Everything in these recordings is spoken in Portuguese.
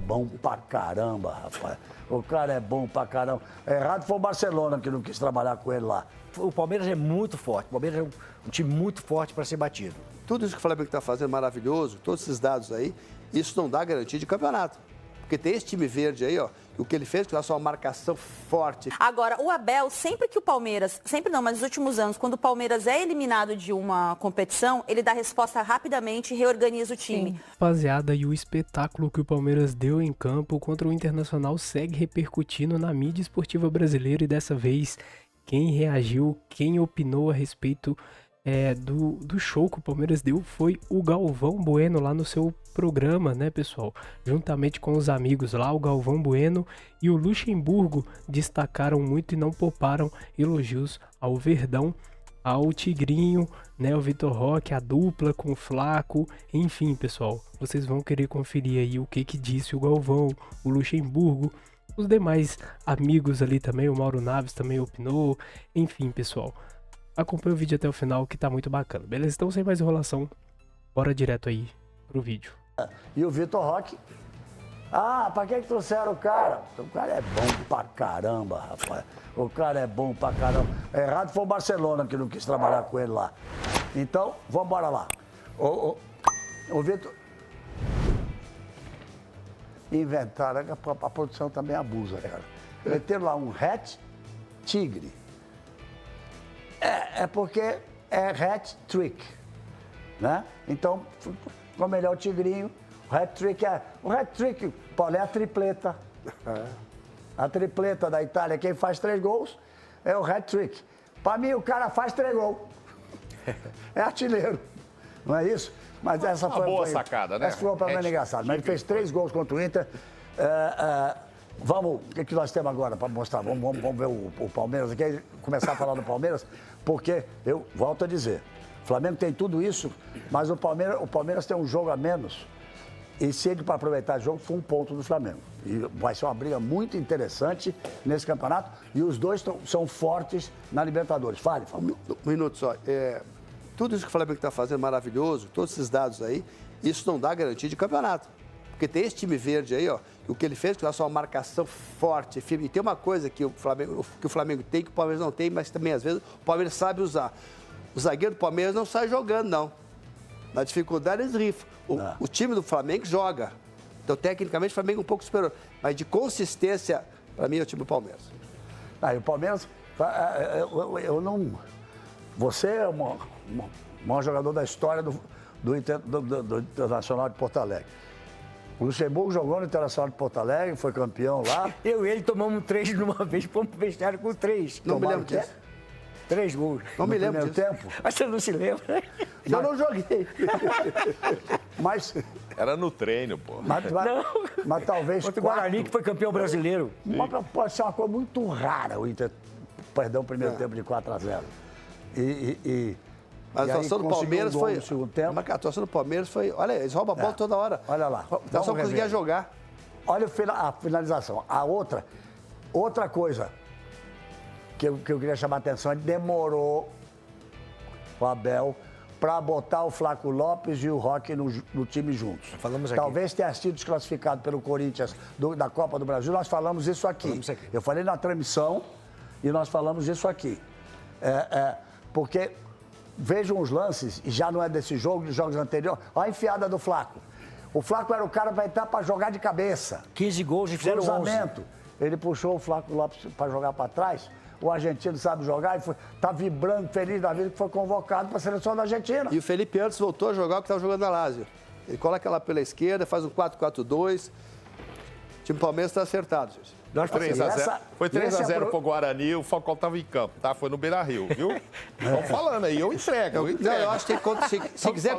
bom pra caramba, rapaz. O cara é bom pra caramba. Errado foi o Barcelona que não quis trabalhar com ele lá. O Palmeiras é muito forte. O Palmeiras é um time muito forte para ser batido. Tudo isso que o Flamengo está fazendo é maravilhoso, todos esses dados aí, isso não dá garantia de campeonato. Porque tem esse time verde aí, ó, e o que ele fez, que é só uma marcação forte. Agora, o Abel, sempre que o Palmeiras, sempre não, mas nos últimos anos, quando o Palmeiras é eliminado de uma competição, ele dá resposta rapidamente e reorganiza o time. Sim. Rapaziada, e o espetáculo que o Palmeiras deu em campo contra o Internacional segue repercutindo na mídia esportiva brasileira e dessa vez quem reagiu, quem opinou a respeito do show que o Palmeiras deu foi o Galvão Bueno lá no seu programa, né, pessoal? Juntamente com os amigos lá, o Galvão Bueno e o Luxemburgo destacaram muito e não pouparam elogios ao Verdão, ao Tigrinho, né, o Vitor Roque, a dupla com o Flaco, enfim, pessoal, vocês vão querer conferir aí o que disse o Galvão, o Luxemburgo, os demais amigos ali também, o Mauro Naves também opinou, enfim, pessoal. Acompanhe o vídeo até o final que tá muito bacana, beleza? Então, sem mais enrolação, bora direto aí pro vídeo. E o Vitor Roque, pra que trouxeram o cara? O cara é bom pra caramba, rapaz. O cara é bom pra caramba. Errado foi o Barcelona que não quis trabalhar com ele lá. Então, vamos embora lá. O Vitor... Inventaram, a produção também abusa, cara. Meteram lá um hat-tigre. É porque é hat-trick, né? Então, como ele é o tigrinho, o hat-trick O hat-trick, Paulo, é a tripleta. A tripleta da Itália, quem faz 3 gols é o hat-trick. Para mim, o cara faz 3 gols. É artilheiro, não é isso? Mas essa foi uma boa sacada, né? Essa foi uma problema engraçado. Mas ele fez 3 gols contra o Inter. Vamos, o que nós temos agora para mostrar? Vamos ver o Palmeiras aqui, começar a falar do Palmeiras, porque eu volto a dizer, o Flamengo tem tudo isso, mas o Palmeiras tem um jogo a menos. E se ele para aproveitar o jogo, foi um ponto do Flamengo. E vai ser uma briga muito interessante nesse campeonato. E os dois são fortes na Libertadores. Fale, Flamengo. Um minuto só. Tudo isso que o Flamengo está fazendo é maravilhoso, todos esses dados aí, isso não dá garantia de campeonato. Porque tem esse time verde aí, ó, e o que ele fez, que é só uma marcação forte, firme. E tem uma coisa que o Flamengo tem, que o Palmeiras não tem, mas também, às vezes, o Palmeiras sabe usar. O zagueiro do Palmeiras não sai jogando, não. Na dificuldade, eles rifam. O time do Flamengo joga. Então, tecnicamente, o Flamengo é um pouco superior. Mas de consistência, para mim, é o time do Palmeiras. E o Palmeiras, eu não... Você é o maior jogador da história do Internacional de Porto Alegre. O Luxemburgo jogou no Internacional de Porto Alegre, foi campeão lá. Eu e ele tomamos 3 de uma vez, fomos pro vestiário com 3. Não me lembro disso. 3 gols. Não me lembro disso. Tempo. Mas você não se lembra? Eu não joguei. Mas... Era no treino, pô. Mas talvez... Contra o Guarani, que foi campeão brasileiro. Mas pode ser uma coisa muito rara o Inter, perdão, o primeiro tempo de 4-0. Mas a atuação do Palmeiras foi... A atuação do Palmeiras foi... Olha, eles roubam a bola toda hora. Olha lá. Nós só conseguia jogar. Olha a finalização. A outra coisa que eu queria chamar a atenção, ele demorou o Abel para botar o Flaco Lopes e o Roque no time juntos. Falamos aqui. Talvez tenha sido desclassificado pelo Corinthians da Copa do Brasil, nós falamos isso aqui. Eu falei na transmissão e nós falamos isso aqui. Porque vejam os lances, e já não é desse jogo, dos jogos anteriores, olha a enfiada do Flaco. O Flaco era o cara para entrar para jogar de cabeça. 15 gols e fizeram 11. Ele puxou o Flaco Lopes para jogar para trás. O argentino sabe jogar e está vibrando, feliz da vida que foi convocado para a seleção da Argentina. E o Felipe antes voltou a jogar o que estava jogando na Lazio. Ele coloca ela pela esquerda, faz um 4-4-2. O time Palmeiras está acertado, gente. 3-0. Foi 3-0 pro Guarani, o Falcão estava em campo, tá? Foi no Beira-Rio, viu? Estão falando aí, eu entrego. Eu acho que se quiser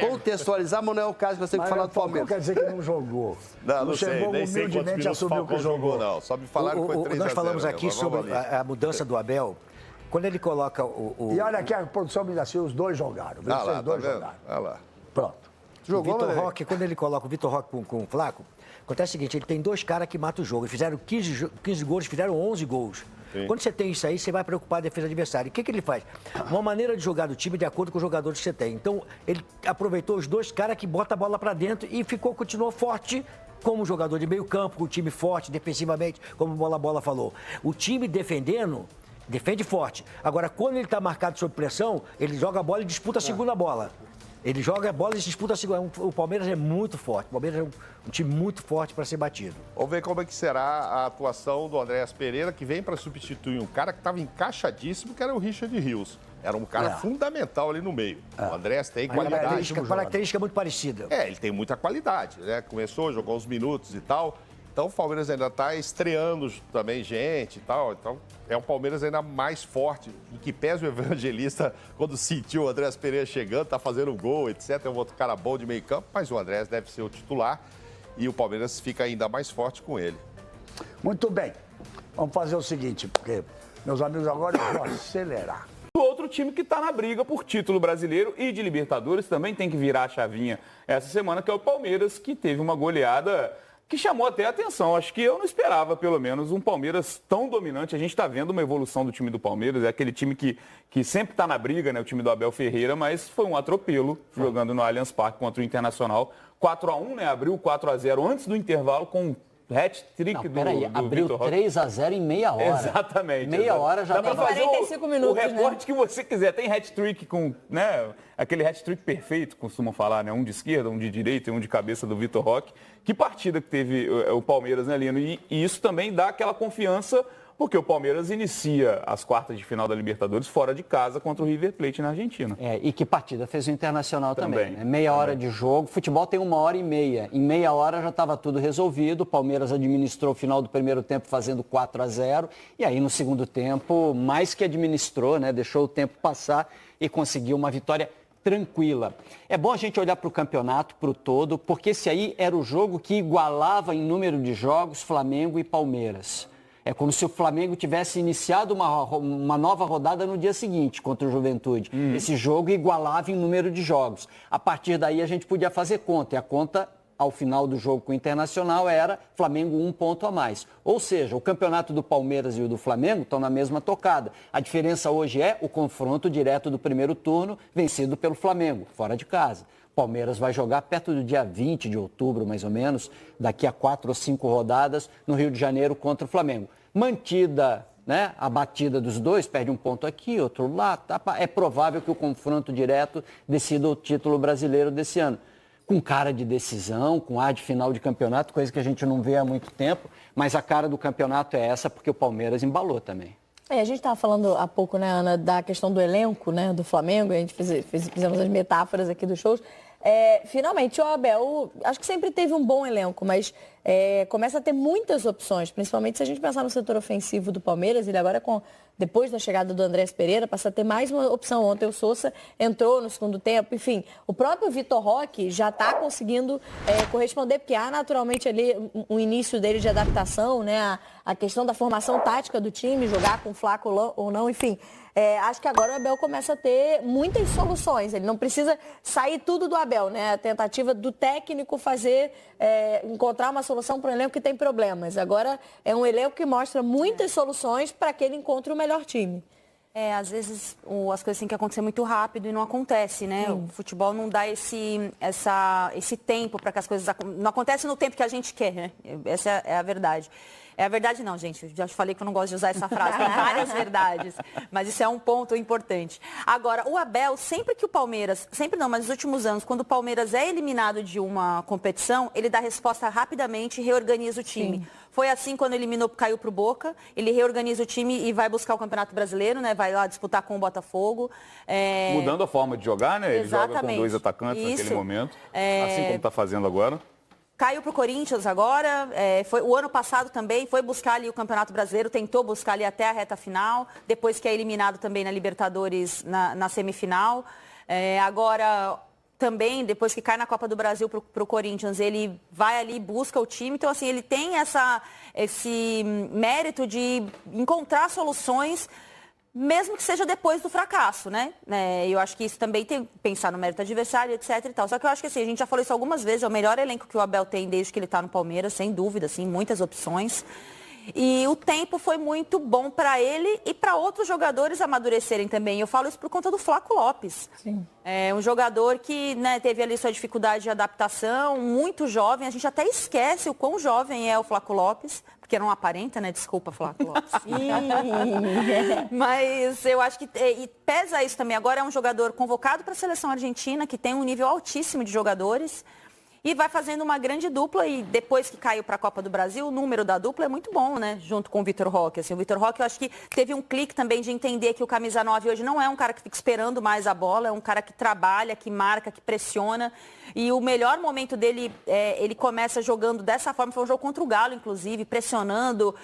contextualizar, mas não é o caso que você tem que falar do Palmeiras. Não quer dizer que não jogou. Não sei, nem sei quantos minutos o Falcão jogou, não. Só me falaram que foi 3-0. Nós falamos aqui sobre a mudança do Abel. Quando ele coloca E olha aqui, a produção me dá assim, os dois jogaram. Os dois jogaram. Olha lá. Pronto. O Vitor Roque, quando ele coloca o Vitor Roque com o Flaco, acontece o seguinte, ele tem 2 caras que matam o jogo. Eles fizeram 15 gols, fizeram 11 gols. Sim. Quando você tem isso aí, você vai preocupar a defesa adversária. O que ele faz? Uma maneira de jogar do time de acordo com os jogadores que você tem. Então, ele aproveitou os 2 caras que botam a bola para dentro e continuou forte como jogador de meio campo, com o time forte, defensivamente, como o Bola falou. O time defendendo, defende forte. Agora, quando ele está marcado sob pressão, ele joga a bola e disputa a segunda bola. Ele joga a bola e disputa a segunda. O Palmeiras é muito forte. O Palmeiras é um time muito forte para ser batido. Vamos ver como é que será a atuação do Andréas Pereira, que vem para substituir um cara que estava encaixadíssimo, que era o Richard Rios. Era um cara fundamental ali no meio. O Andréas tem qualidade. Característica muito parecida. Ele tem muita qualidade, né? Começou, jogou uns minutos e tal. Então o Palmeiras ainda está estreando também gente e tal. Então é um Palmeiras ainda mais forte. Em que pese o Evangelista, quando sentiu o Andréas Pereira chegando, tá fazendo gol, etc. É um outro cara bom de meio campo, mas o Andréas deve ser o titular. E o Palmeiras fica ainda mais forte com ele. Muito bem. Vamos fazer o seguinte, porque, meus amigos, agora eu vou acelerar. O outro time que está na briga por título brasileiro e de Libertadores também tem que virar a chavinha essa semana, que é o Palmeiras, que teve uma goleada que chamou até a atenção. Acho que eu não esperava, pelo menos, um Palmeiras tão dominante. A gente está vendo uma evolução do time do Palmeiras. É aquele time que sempre está na briga, né? O time do Abel Ferreira, mas foi um atropelo jogando no Allianz Parque contra o Internacional. 4-1, né? Abriu 4-0 antes do intervalo com hat-trick do abriu Vitor Roque. 3-0 em meia hora. Exatamente. Meia hora já dá para fazer 45 minutos, o recorte que você quiser. Tem hat-trick com, né, aquele hat-trick perfeito, costumam falar, né? Um de esquerda, um de direita e um de cabeça do Vitor Roque. Que partida que teve o Palmeiras, né, Lino? E isso também dá aquela confiança, porque o Palmeiras inicia as quartas de final da Libertadores fora de casa contra o River Plate na Argentina. E que partida fez o Internacional também, né? Meia hora de jogo. Futebol tem 1h30. Em meia hora já estava tudo resolvido. O Palmeiras administrou o final do primeiro tempo fazendo 4-0. E aí no segundo tempo, mais que administrou, né? Deixou o tempo passar e conseguiu uma vitória tranquila. É bom a gente olhar para o campeonato, para o todo, porque esse aí era o jogo que igualava em número de jogos Flamengo e Palmeiras. É como se o Flamengo tivesse iniciado uma nova rodada no dia seguinte contra o Juventude. Esse jogo igualava em número de jogos. A partir daí a gente podia fazer conta. E a conta, ao final do jogo com o Internacional, era Flamengo 1 ponto a mais. Ou seja, o campeonato do Palmeiras e o do Flamengo estão na mesma tocada. A diferença hoje é o confronto direto do primeiro turno, vencido pelo Flamengo, fora de casa. Palmeiras vai jogar perto do dia 20 de outubro, mais ou menos, daqui a 4 ou 5 rodadas, no Rio de Janeiro contra o Flamengo. Mantida, né, a batida dos dois, perde um ponto aqui, outro lá, é provável que o confronto direto decida o título brasileiro desse ano. Com cara de decisão, com ar de final de campeonato, coisa que a gente não vê há muito tempo, mas a cara do campeonato é essa porque o Palmeiras embalou também. A gente estava falando há pouco, né, Ana, da questão do elenco, né, do Flamengo, a gente fizemos as metáforas aqui dos shows. Finalmente, o Abel, acho que sempre teve um bom elenco, mas começa a ter muitas opções, principalmente se a gente pensar no setor ofensivo do Palmeiras, ele agora, depois da chegada do Andréas Pereira, passa a ter mais uma opção. Ontem o Sousa entrou no segundo tempo, enfim, o próprio Vitor Roque já está conseguindo corresponder, porque há naturalmente ali um início dele de adaptação, né, a questão da formação tática do time, jogar com Flaco ou não, enfim. Acho que agora o Abel começa a ter muitas soluções. Ele não precisa sair tudo do Abel, né? A tentativa do técnico encontrar uma solução para um elenco que tem problemas. Agora é um elenco que mostra muitas soluções para que ele encontre o melhor time. Às vezes as coisas têm que acontecer muito rápido e não acontece, né? O futebol não dá esse tempo para que as coisas... Não acontece no tempo que a gente quer, né? Essa é a verdade. É a verdade não, gente. Já falei que eu não gosto de usar essa frase. Tem várias verdades. Mas isso é um ponto importante. Agora, o Abel, sempre que o Palmeiras... Sempre não, mas nos últimos anos, quando o Palmeiras é eliminado de uma competição, ele dá resposta rapidamente e reorganiza o time. Sim. Foi assim quando caiu pro Boca. Ele reorganiza o time e vai buscar o Campeonato Brasileiro, né? Vai lá disputar com o Botafogo. Mudando a forma de jogar, né? Ele joga com 2 atacantes naquele momento. Assim como está fazendo agora. Caiu para o Corinthians agora, o ano passado também, foi buscar ali o Campeonato Brasileiro, tentou buscar ali até a reta final, depois que é eliminado também na Libertadores na semifinal. Agora, também, depois que cai na Copa do Brasil para o Corinthians, ele vai ali e busca o time. Então, assim, ele tem esse mérito de encontrar soluções, mesmo que seja depois do fracasso, né? Eu acho que isso também tem que pensar no mérito adversário, etc e tal. Só que eu acho que assim, a gente já falou isso algumas vezes, é o melhor elenco que o Abel tem desde que ele está no Palmeiras, sem dúvida, assim, muitas opções. E o tempo foi muito bom para ele e para outros jogadores amadurecerem também. Eu falo isso por conta do Flaco Lopes. Sim. É um jogador que, né, teve ali sua dificuldade de adaptação, muito jovem. A gente até esquece o quão jovem é o Flaco Lopes, porque não aparenta, né? Desculpa, Flaco Lopes. Mas eu acho que e pesa isso também. Agora é um jogador convocado para a seleção argentina, que tem um nível altíssimo de jogadores. E vai fazendo uma grande dupla e depois que caiu para a Copa do Brasil, o número da dupla é muito bom, né? Junto com o Vitor Roque. Assim, o Vitor Roque, eu acho que teve um clique também de entender que o camisa 9 hoje não é um cara que fica esperando mais a bola, é um cara que trabalha, que marca, que pressiona. E o melhor momento dele, ele começa jogando dessa forma, foi um jogo contra o Galo, inclusive, pressionando,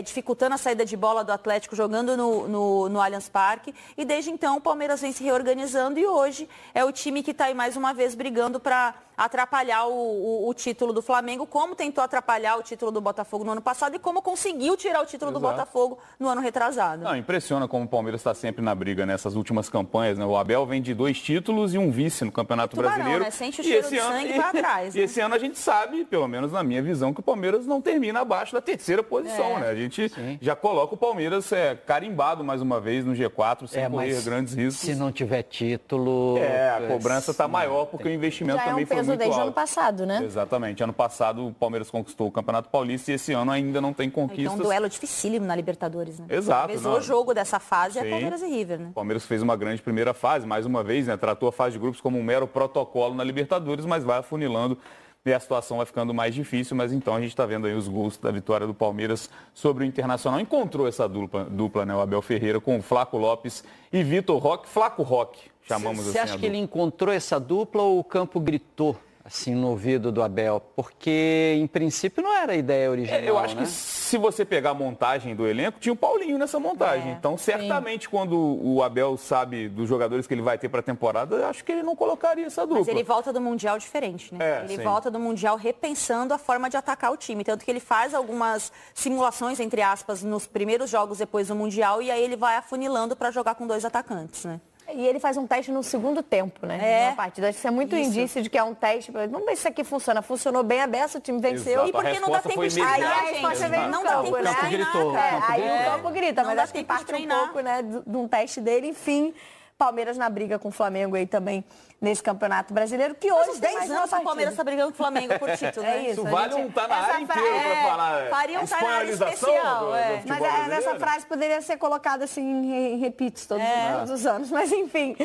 dificultando a saída de bola do Atlético, jogando no Allianz Parque. E desde então o Palmeiras vem se reorganizando e hoje é o time que está aí mais uma vez brigando para atrapalhar o título do Flamengo, como tentou atrapalhar o título do Botafogo no ano passado e como conseguiu tirar o título do Botafogo no ano retrasado. Não, impressiona como o Palmeiras está sempre na briga nessas últimas campanhas, né? O Abel vem de 2 títulos e um vice no Campeonato Brasileiro. Né? Sente o cheiro de sangue para trás. E esse ano a gente sabe, pelo menos na minha visão, que o Palmeiras não termina abaixo da 3ª posição, né? A gente já coloca o Palmeiras carimbado mais uma vez no G4, sem correr grandes riscos. Se não tiver título... a cobrança está maior, porque o investimento já também foi muito desde alto. ano passado, né? Exatamente. Ano passado o Palmeiras conquistou o Campeonato Paulista e esse ano ainda não tem conquistas. Então um duelo dificílimo na Libertadores, né? Exato. Talvez o jogo dessa fase é Palmeiras e River, né? O Palmeiras fez uma grande primeira fase, mais uma vez, né? Tratou a fase de grupos como um mero protocolo na Libertadores, mas vai afunilando e a situação vai ficando mais difícil, mas então a gente está vendo aí os gols da vitória do Palmeiras sobre o Internacional. Encontrou essa dupla, né? O Abel Ferreira com o Flaco Lopes e Vitor Roque. Flaco Roque, chamamos assim. Você acha que ele encontrou essa dupla ou o campo gritou assim no ouvido do Abel? Porque em princípio não era a ideia original, eu acho né? que se você pegar a montagem do elenco, tinha o Paulinho nessa montagem. Então, certamente, quando o Abel sabe dos jogadores que ele vai ter para a temporada, eu acho que ele não colocaria essa dupla. Mas ele volta do Mundial diferente, né? Ele volta do Mundial repensando a forma de atacar o time. Tanto que ele faz algumas simulações, entre aspas, nos primeiros jogos depois do Mundial e aí ele vai afunilando para jogar com 2 atacantes, né? E ele faz um teste no segundo tempo, né? Na partida. Acho que isso é muito indício de que é um teste. Vamos ver se isso aqui funciona. Funcionou bem a beça, o time venceu. Exato. E porque não dá tempo de treinar, aí a resposta vem não dá tempo de treinar. Aí o campo grita, mas acho que parte um pouco, né, de um teste dele. Enfim, Palmeiras na briga com o Flamengo aí também nesse Campeonato Brasileiro, que hoje tem 10 anos o Palmeiras está brigando com o Flamengo por título, né? É isso. Vale um tá na área inteira para falar. Faria um tá na área especial. Mas essa frase poderia ser colocada assim em repeats todos os anos, mas enfim.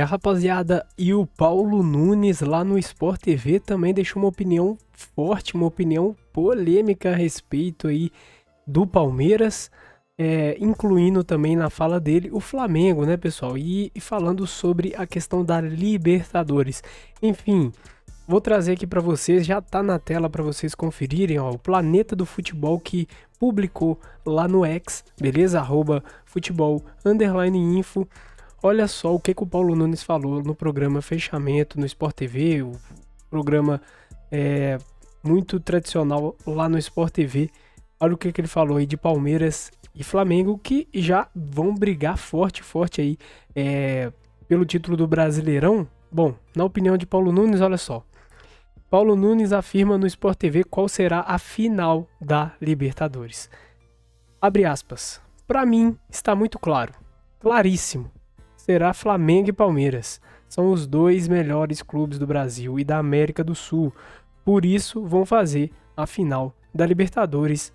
Rapaziada, e o Paulo Nunes lá no Sport TV também deixou uma opinião forte, uma opinião polêmica a respeito aí do Palmeiras, incluindo também na fala dele o Flamengo, né, pessoal? E falando sobre a questão da Libertadores. Enfim, vou trazer aqui para vocês, já tá na tela para vocês conferirem, ó, o Planeta do Futebol que publicou lá no X, beleza? @futebol_info. Olha só o que o Paulo Nunes falou no programa Fechamento no Sport TV, o programa muito tradicional lá no Sport TV. Olha o que ele falou aí de Palmeiras e Flamengo, que já vão brigar forte aí pelo título do Brasileirão. Bom, na opinião de Paulo Nunes, olha só. Paulo Nunes afirma no Sport TV qual será a final da Libertadores. Abre aspas. Para mim, está muito claro. Claríssimo. Será Flamengo e Palmeiras. São os 2 melhores clubes do Brasil e da América do Sul. Por isso, vão fazer a final da Libertadores.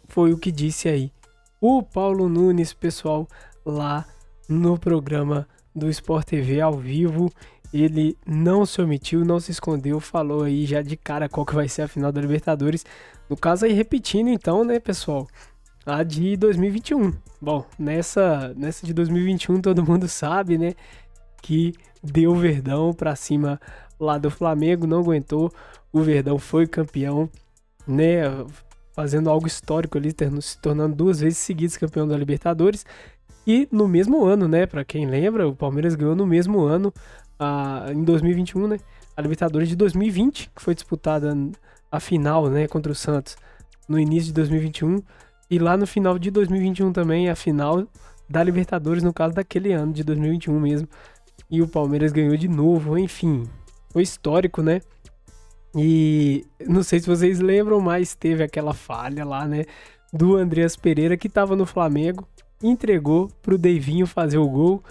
Foi o que disse aí o Paulo Nunes, pessoal, lá no programa do Sport TV ao vivo. Ele não se omitiu, não se escondeu, falou aí já de cara qual que vai ser a final da Libertadores. No caso aí, repetindo então, né, pessoal, a de 2021. Bom, nessa de 2021 todo mundo sabe, né, que deu o Verdão pra cima lá do Flamengo, não aguentou, o Verdão foi campeão, né, fazendo algo histórico ali, se tornando 2 vezes seguidas campeão da Libertadores. E no mesmo ano, né, pra quem lembra, o Palmeiras ganhou no mesmo ano, em 2021, né, a Libertadores de 2020, que foi disputada a final, né, contra o Santos no início de 2021. E lá no final de 2021 também, a final da Libertadores, no caso daquele ano, de 2021 mesmo. E o Palmeiras ganhou de novo, enfim. Foi histórico, né? E não sei se vocês lembram, mas teve aquela falha lá, né, do Andreas Pereira, que tava no Flamengo, entregou pro Deivinho fazer o gol.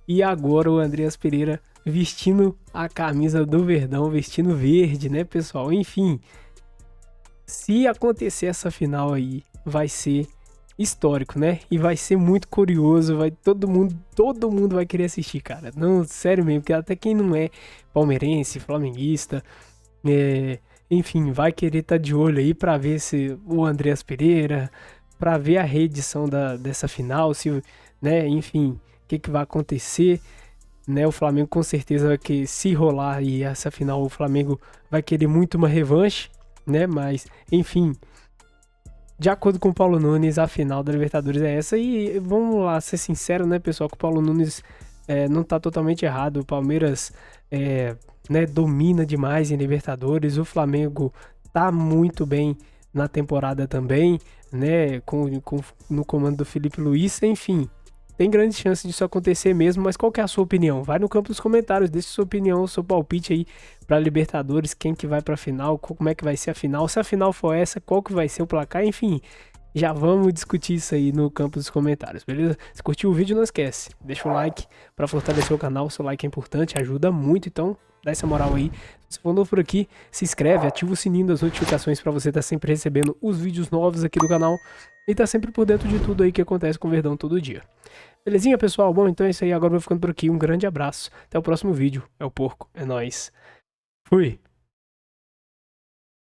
E agora o Andreas Pereira vestindo a camisa do Verdão, vestindo verde, né, pessoal? Enfim, se acontecer essa final aí, vai ser histórico, né? E vai ser muito curioso, todo mundo vai querer assistir, cara. Não, sério mesmo, porque até quem não é palmeirense, flamenguista, enfim, vai querer estar de olho aí pra ver se o Andreas Pereira, pra ver a reedição dessa final, se, né, enfim, o que vai acontecer, né? O Flamengo com certeza vai querer, se rolar aí essa final, o Flamengo vai querer muito uma revanche, né? Mas, enfim, de acordo com o Paulo Nunes, a final da Libertadores é essa. E vamos lá ser sincero, né, pessoal, que o Paulo Nunes não tá totalmente errado. O Palmeiras né, domina demais em Libertadores. O Flamengo tá muito bem na temporada também, né, no comando do Felipe Luiz. Enfim, tem grande chance disso acontecer mesmo, mas qual que é a sua opinião? Vai no campo dos comentários, deixe sua opinião, seu palpite aí pra Libertadores, quem que vai pra final, como é que vai ser a final, se a final for essa, qual que vai ser o placar, enfim, já vamos discutir isso aí no campo dos comentários, beleza? Se curtiu o vídeo, não esquece, deixa o like pra fortalecer o canal, seu like é importante, ajuda muito, então dá essa moral aí. Se for novo por aqui, se inscreve, ativa o sininho das notificações pra você estar sempre recebendo os vídeos novos aqui do canal e tá sempre por dentro de tudo aí que acontece com o Verdão todo dia. Belezinha, pessoal? Bom, então é isso aí. Agora eu vou ficando por aqui. Um grande abraço. Até o próximo vídeo. É o Porco. É nóis. Fui.